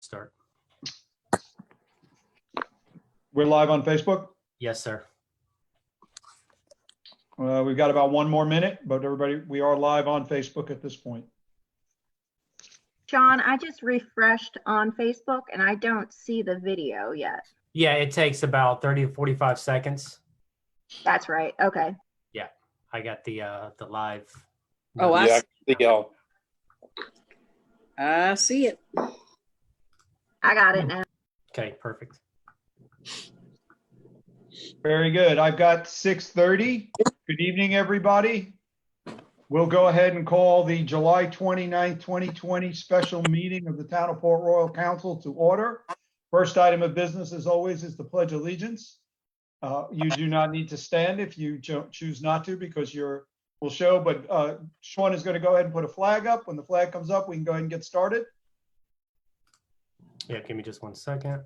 Start. We're live on Facebook. Yes, sir. We've got about 1 more minute, but everybody, we are live on Facebook at this point. Sean, I just refreshed on Facebook and I don't see the video yet. Yeah, it takes about 30 to 45 seconds. That's right. Okay. I got the live. Oh, I Yeah, see. I see it. I got it now. Okay, perfect. Very good. I've got 6:30. Good evening, everybody. We'll go ahead and call the July 29th, 2020 special meeting of the Town of Port Royal Council to order. First item of business, as always, is the Pledge of Allegiance. You do not need to stand if you choose not to, because we'll show, but Sean is going to go ahead and put a flag up. When the flag comes up, we can go ahead and get started. Yeah, give me just 1 second.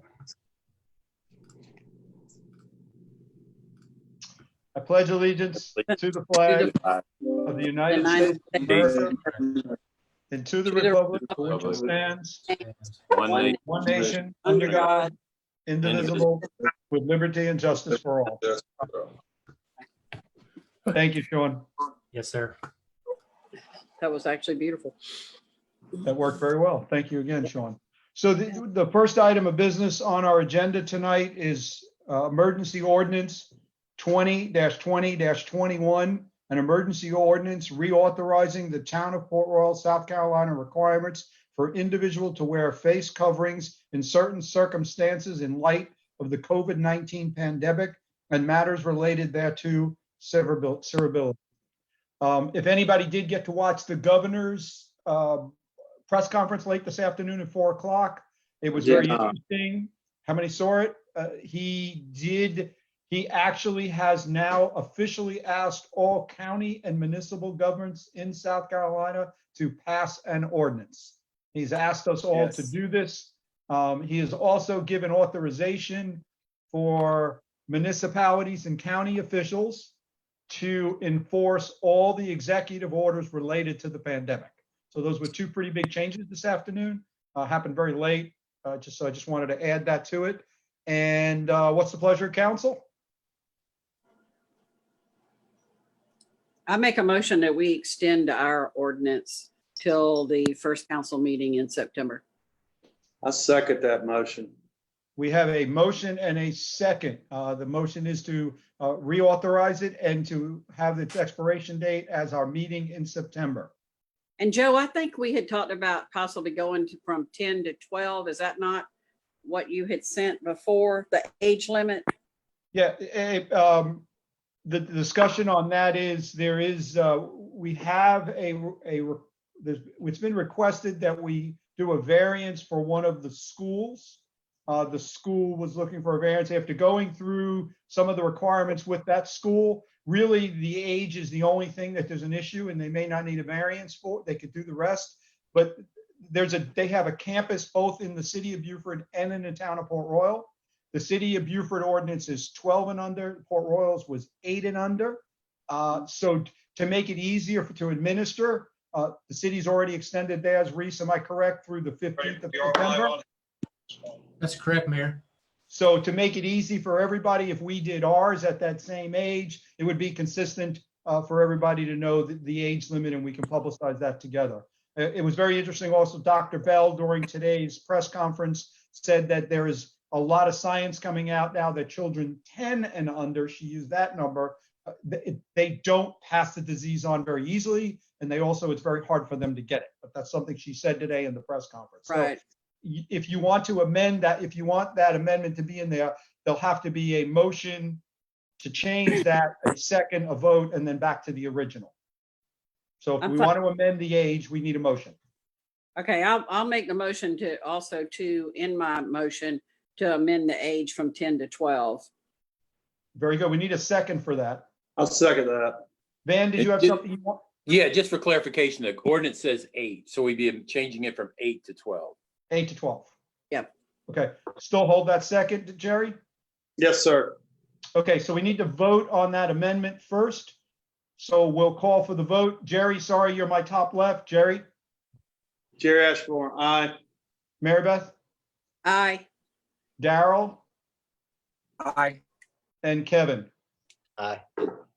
I pledge allegiance to the flag of the United States of America and to the republic for which it stands, one nation, under God, indivisible, with liberty and justice for all. Thank you, Sean. Yes, sir. That was actually beautiful. That worked very well. Thank you again, Sean. So the first item of business on our agenda tonight is emergency ordinance 20-20-21, an emergency ordinance reauthorizing the Town of Port Royal, South Carolina requirements for individual to wear face coverings in certain circumstances in light of the COVID-19 pandemic and matters related thereto, severability. If anybody did get to watch the governor's press conference late this afternoon at 4 o'clock, it was very interesting. How many saw it? He actually has now officially asked all county and municipal governments in South Carolina to pass an ordinance. He's asked us all to do this. He has also given authorization for municipalities and county officials to enforce all the executive orders related to the pandemic. So those were two pretty big changes this afternoon. Happened very late. I just wanted to add that to it. And what's the pleasure of council? I make a motion that we extend our ordinance till the first council meeting in September. I second that motion. We have a motion and a second. The motion is to reauthorize it and to have its expiration date as our meeting in September. And Joe, I think we had talked about possibly going from 10 to 12. Is that not what you had sent before, the age limit? Yeah, the discussion on that is it's been requested that we do a variance for one of the schools. The school was looking for a variance after going through some of the requirements with that school. Really, the age is the only thing that there's an issue, and they may not need a variance for. They could do the rest, but they have a campus both in the city of Beaufort and in the town of Port Royal. The city of Beaufort ordinance is 12 and under. Port Royal's was 8 and under. So to make it easier to administer, the city's already extended theirs. Reese, am I correct, through the 15th of September? That's correct, Mayor. So to make it easy for everybody, if we did ours at that same age, it would be consistent for everybody to know the age limit, and we can publicize that together. It was very interesting. Also, Dr. Bell during today's press conference said that there is a lot of science coming out now that children 10 and under, she used that number, they don't pass the disease on very easily. And it's very hard for them to get it. But that's something she said today in the press conference. Right. So if you want to amend that, if you want that amendment to be in there, there'll have to be a motion to change that, a second, a vote, and then back to the original. So if we want to amend the age, we need a motion. Okay, I'll make the motion in my motion to amend the age from 10 to 12. Very good. We need a second for that. I'll second that. Van, did you have something you want? Yeah, just for clarification, the ordinance says 8, so we'd be changing it from 8 to 12. 8 to 12. Yep. Okay. Still hold that second, Jerry? Yes, sir. Okay, so we need to vote on that amendment first. So we'll call for the vote. Jerry, sorry, you're my top left. Jerry? Jerry Ashmore, aye. Mary Beth? Aye. Daryl, Aye. and Kevin. Aye.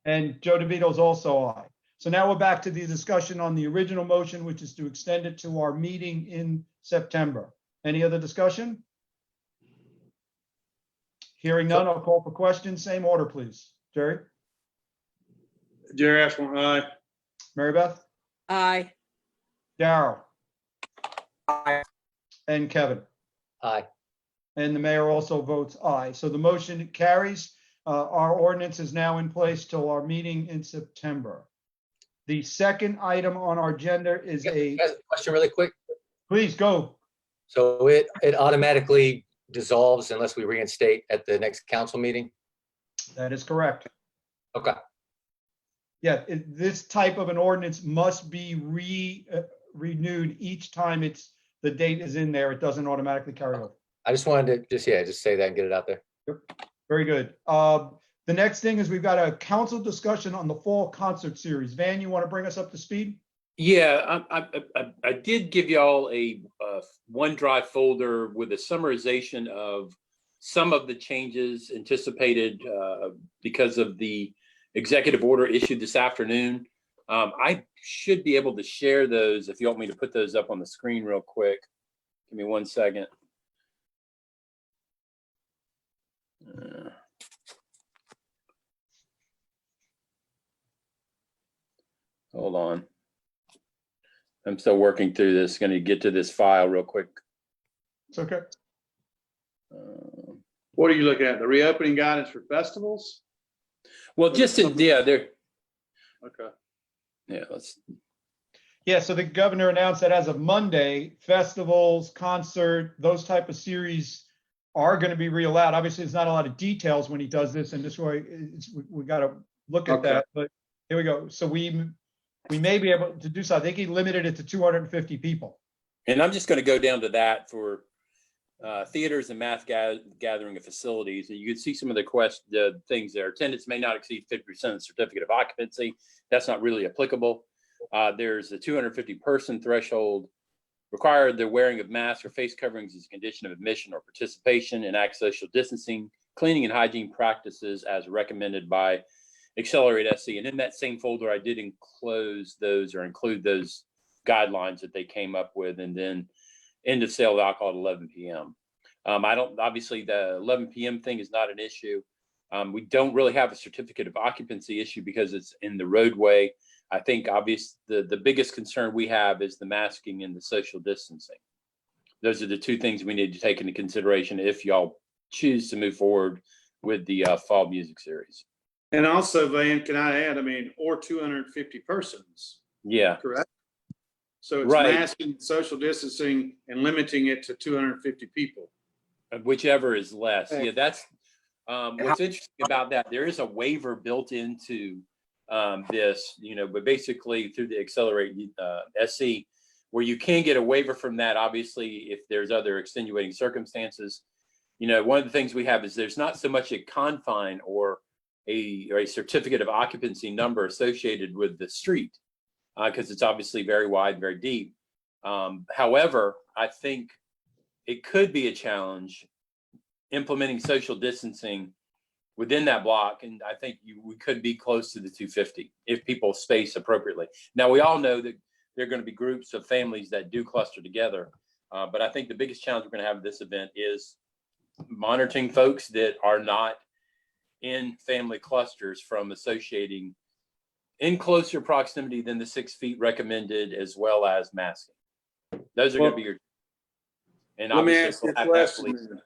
And Joe DeVito's also aye. So now we're back to the discussion on the original motion, which is to extend it to our meeting in September. Any other discussion? Hearing none, I'll call for questions. Same order, please. Jerry, Jerry Ashmore, aye. Mary Beth, Aye. Daryl, Aye. and Kevin. Aye. And the mayor also votes aye. So the motion carries. Our ordinance is now in place till our meeting in September. The second item on our agenda is a, Guys, question really quick. please go. So it automatically dissolves unless we reinstate at the next council meeting? That is correct. Okay. Yeah, this type of an ordinance must be renewed each time the date is in there. It doesn't automatically carry over. I just wanted to just say that and get it out there. Very good. The next thing is we've got a council discussion on the fall concert series. Van, you want to bring us up to speed? Yeah, I did give y'all a OneDrive folder with a summarization of some of the changes anticipated because of the executive order issued this afternoon. I should be able to share those if you want me to put those up on the screen real quick. Give me 1 second. Hold on. I'm still working through this. Going to get to this file real quick. It's okay. What are you looking at? The reopening guidance for festivals? Well, just in, yeah, there. Okay. Yeah, let's. Yeah, so the governor announced that as of Monday, festivals, concert, those type of series are going to be reallowed. Obviously, there's not a lot of details when he does this, and this way we got to look at Okay. that. But here we go. So we may be able to do so. I think he limited it to 250 people. And I'm just going to go down to that for theaters and mass gathering of facilities. And you can see some of the things there. Attendance may not exceed 50% of the certificate of occupancy. That's not really applicable. There's a 250 person threshold. Required the wearing of masks or face coverings as a condition of admission or participation, and act social distancing, cleaning and hygiene practices as recommended by Accelerate SC. And in that same folder, I did include those guidelines that they came up with, and then end of sale of alcohol at 11 p.m. Obviously the 11 p.m. thing is not an issue. We don't really have a certificate of occupancy issue because it's in the roadway. I think the biggest concern we have is the masking and the social distancing. Those are the two things we need to take into consideration if y'all choose to move forward with the fall music series. And also, Van, can I add, or 250 persons, Yeah, correct? So it's Right. masking, social distancing, and limiting it to 250 people. whichever is less. Yeah, that's what's interesting about that. There is a waiver built into this, but basically through the Accelerate SC, where you can get a waiver from that. Obviously, if there's other extenuating circumstances, one of the things we have is there's not so much a confine or a certificate of occupancy number associated with the street because it's obviously very wide, very deep. However, I think it could be a challenge implementing social distancing within that block. And I think we could be close to the 250 if people space appropriately. Now, we all know that there are going to be groups of families that do cluster together. But I think the biggest challenge we're going to have at this event is monitoring folks that are not in family clusters from associating in closer proximity than the 6 feet recommended, as well as masking. Those are going to be your. And Let me obviously ask you a we'll have that question. police.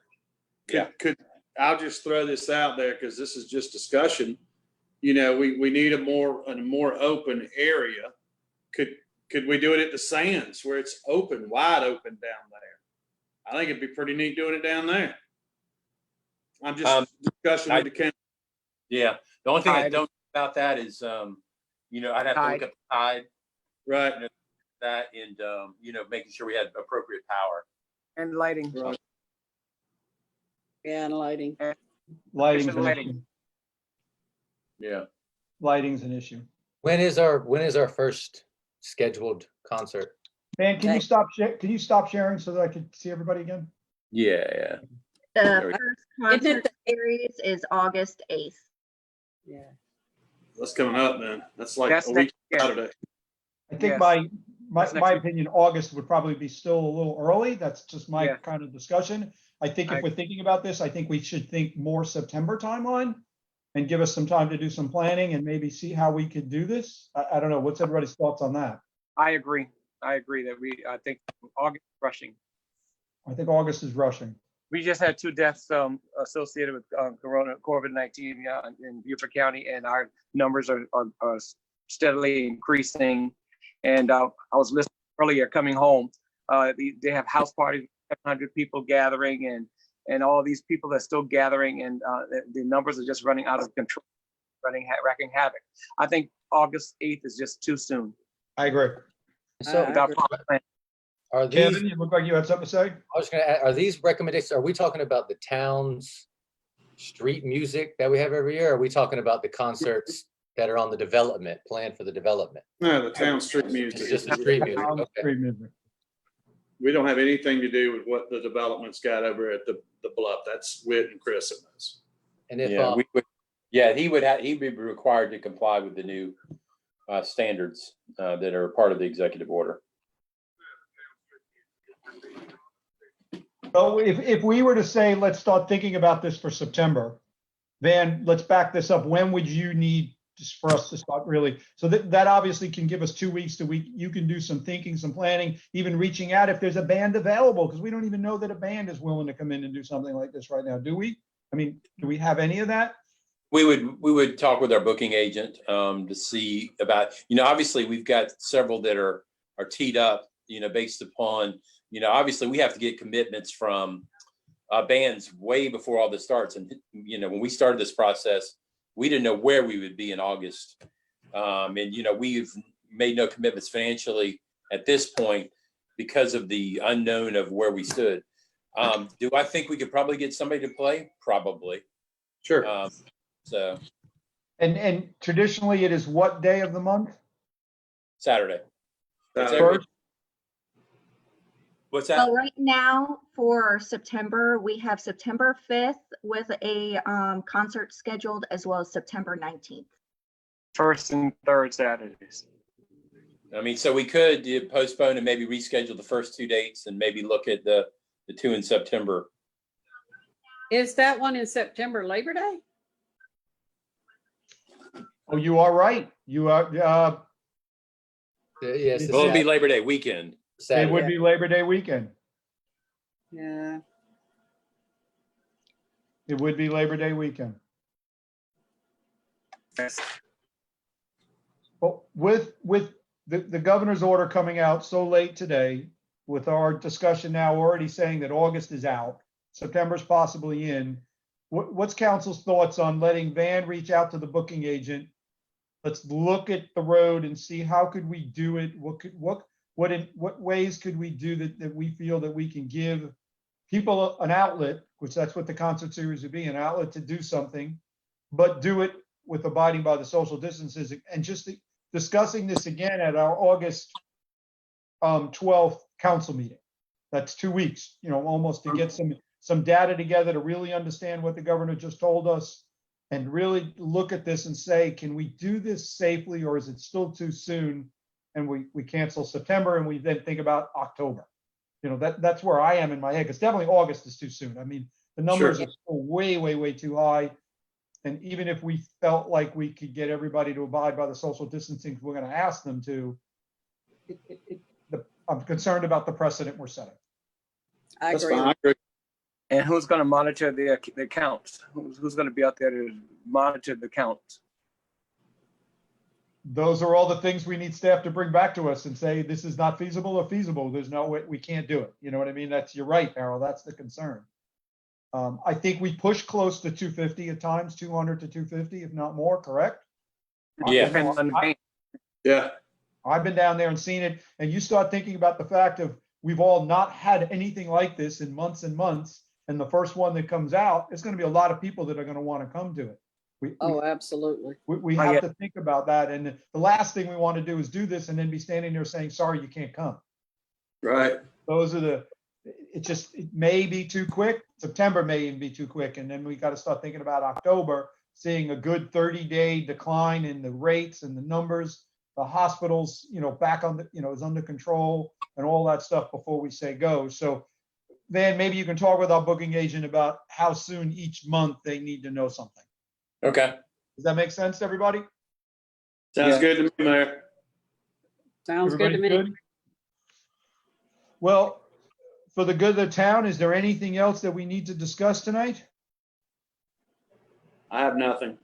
Yeah. I'll just throw this out there because this is just discussion. We need a more open area. Could we do it at the Sands where it's open, wide open down there? I think it'd be pretty neat doing it down there. I'm just discussing with the council. Yeah. The only thing I Tide. don't know about that is, I'd have to look Tide. at the tide, Right. that, and, making sure we had appropriate power. And lighting. Right. Yeah, and lighting. Lighting's an Lighting. issue. Yeah. Lighting's an issue. When is our first scheduled concert? Van, can you Okay. stop sharing so that I can see everybody again? Yeah. The There we first Isn't it concert series is August 8th. Yeah. That's coming up, man. That's like That's a week next- Saturday. I think Yes. my That's next my week. opinion, August would probably be still a little early. That's just my Yeah. kind of discussion. I think if I- we're thinking about this, I think we should think more September timeline and give us some time to do some planning and maybe see how we could do this. I don't know. What's everybody's thoughts on that? I agree. I agree that I think August rushing. I think August is rushing. We just had 2 deaths associated with COVID-19 in Beaufort County, and our numbers are steadily increasing. And I was listening earlier coming home. They have house parties, 700 people gathering, and all these people are still gathering, and the numbers are just running out of control, wrecking havoc. I think August 8th is just too soon. I agree. So Without proper planning. are these, Kevin, you look like you had something to say? I was gonna add, are these recommendations, are we talking about the town's street music that we have every year? Or are we talking about the concerts that are on the development, plan for the development? No, the town street It's music. just the street music, Town okay. street music. We don't have anything to do with what the development's got over at the Bluff. That's Whit and Chris and those. And if, Yeah, we would, yeah, he'd be required to comply with the new standards that are part of the executive order. So if we were to say, let's start thinking about this for September, Van, let's back this up. When would you need just for us to start really? So that obviously can give us 2 weeks you can do some thinking, some planning, even reaching out if there's a band available, because we don't even know that a band is willing to come in and do something like this right now, do we? I mean, do we have any of that? We would talk with our booking agent to see about, obviously we've got several that are teed up, based upon, obviously we have to get commitments from bands way before all this starts. And, when we started this process, we didn't know where we would be in August. And, we've made no commitments financially at this point because of the unknown of where we stood. Do I think we could probably get somebody to play? Probably. Sure. So And traditionally it is what day of the month? Saturday. It's Saturday. every- What's that? Well, right now for September, we have September 5th with a concert scheduled, as well as September 19th. First and third Saturdays. I mean, so we could postpone and maybe reschedule the first 2 dates and maybe look at the 2 in September. Is that one in September, Labor Day? Oh, you are right. You are, yes, Well, it'll be Labor Day weekend. it Saturday. would be Labor Day weekend. Yeah. It would be Labor Day weekend. Well, with the governor's order coming out so late today, with our discussion now already saying that August is out, September's possibly in, what's council's thoughts on letting Van reach out to the booking agent? Let's look at the road and see how could we do it? What ways could we do that we feel that we can give people an outlet, which that's what the concert series would be, an outlet to do something, but do it with abiding by the social distances, and just discussing this again at our August 12th council meeting. That's 2 weeks, almost, to get some data together to really understand what the governor just told us and really look at this and say, can we do this safely, or is it still too soon? And we cancel September and we then think about October. That's where I am in my head, because definitely August is too soon. I mean, the numbers Sure. are still way, way, way too high. And even if we felt like we could get everybody to abide by the social distancing, we're going to ask them to. I'm concerned about the precedent we're setting. I That's agree. fine. I agree. And who's going to monitor the counts? Who's going to be out there to monitor the counts? Those are all the things we need staff to bring back to us and say, this is not feasible or feasible. There's no way, we can't do it. You know what I mean? You're right, Errol. That's the concern. I think we push close to 250 at times, 200 to 250, if not more, correct? Yeah. Depends on the band. Yeah. I've been down there and seen it, and you start thinking about the fact of we've all not had anything like this in months and months, and the first one that comes out, it's going to be a lot of people that are going to want to come to it. Oh, absolutely. We Oh, have yeah. to think about that, and the last thing we want to do is do this and then be standing there saying, sorry, you can't come. Right. Those are it may be too quick. September may even be too quick. And then we got to start thinking about October, seeing a good 30-day decline in the rates and the numbers. The hospitals, back on is under control and all that stuff before we say go. So Van, maybe you can talk with our booking agent about how soon each month they need to know something. Okay. Does that make sense to everybody? Sounds Yeah. good to me, Mayor. Sounds good to Everybody me. good? Well, for the good of the town, is there anything else that we need to discuss tonight? I have nothing.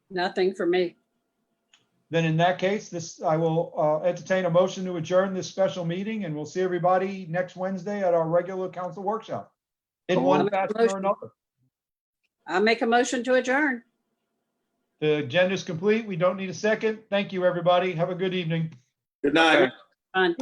Nothing for me. Then in that case, I will entertain a motion to adjourn this special meeting, and we'll see everybody next Wednesday at our regular council workshop. In one I'll fashion make a or another. I make a motion to adjourn. The agenda is complete. We don't need a second. Thank you, everybody. Have a good evening. Good night. Fine.